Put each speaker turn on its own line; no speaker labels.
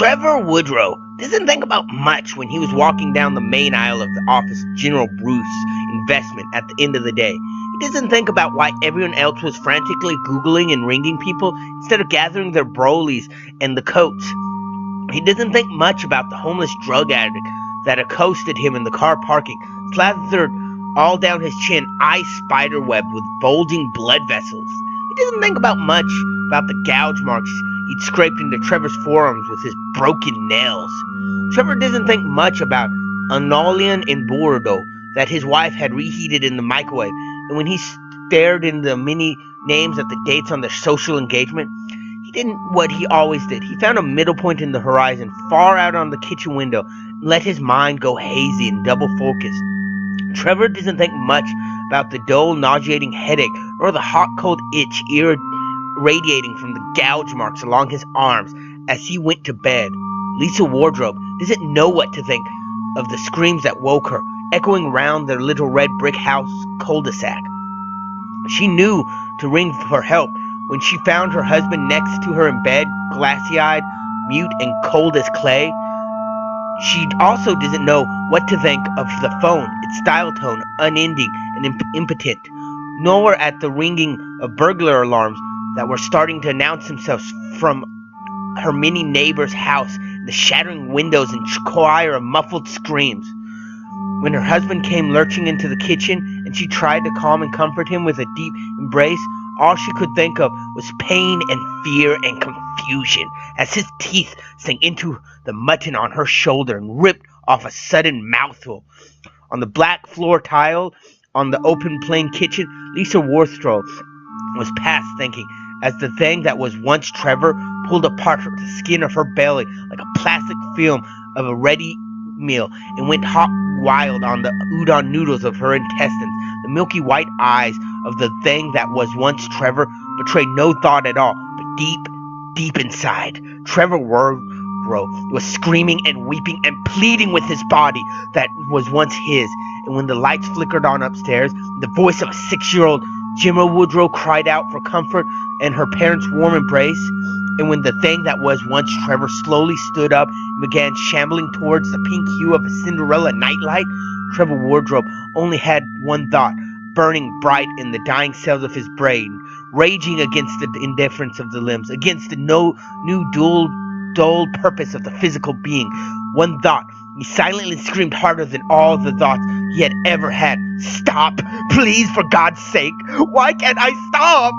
Trevor Woodrow doesn't think about much when he was walking down the main aisle of the office of General Bruce Investment at the end of the day. He doesn't think about why everyone else was frantically Googling and ringing people instead of gathering their brolies and the coats. He doesn't think much about the homeless drug addict that accosted him in the car parking, slathered all down his chin, eyes spiderwebbed with bulging blood vessels. He doesn't think about much about the gouge marks he'd scraped into Trevor's forearms with his broken nails. Trevor doesn't think much about Anolian and Bordeaux that his wife had reheated in the microwave, and when he stared in the many names at the dates on their social engagement, he didn't what he always did. He found a middle point in the horizon, far out on the kitchen window, and let his mind go hazy and double-focused. Trevor doesn't think much about the dull, nauseating headache or the hot-cold itch radiating from the gouge marks along his arms as he went to bed. Lisa Wardrobe doesn't know what to think of the screams that woke her, echoing round their little red brick house cul-de-sac. She knew to ring for help when she found her husband next to her in bed, glassy-eyed, mute, and cold as clay. She also doesn't know what to think of the phone, its dial tone unending and impotent, nor at the ringing of burglar alarms that were starting to announce themselves from her many neighbors' house, the shattering windows and choir of muffled screams. When her husband came lurching into the kitchen and she tried to calm and comfort him with a deep embrace, all she could think of was pain and fear and confusion as his teeth sank into the mutton on her shoulder and ripped off a sudden mouthful. On the black floor tile on the open plain kitchen, Lisa Wardrobe was past thinking as the thing that was once Trevor pulled apart the skin of her belly like a plastic film of a ready meal and went hot wild on the udon noodles of her intestines. The milky white eyes of the thing that was once Trevor betrayed no thought at all, but deep inside, Trevor Wardrobe was screaming and weeping and pleading with his body that was once his. And when the lights flickered on upstairs, the voice of a 6-year-old Gemma Woodrow cried out for comfort and her parents' warm embrace, and when the thing that was once Trevor slowly stood up and began shambling towards the pink hue of a Cinderella nightlight, Trevor Wardrobe only had one thought, burning bright in the dying cells of his brain, raging against the indifference of the limbs, against the new dull purpose of the physical being. One thought. He silently screamed harder than all the thoughts he had ever had. Stop! Please, for God's sake! Why can't I stop?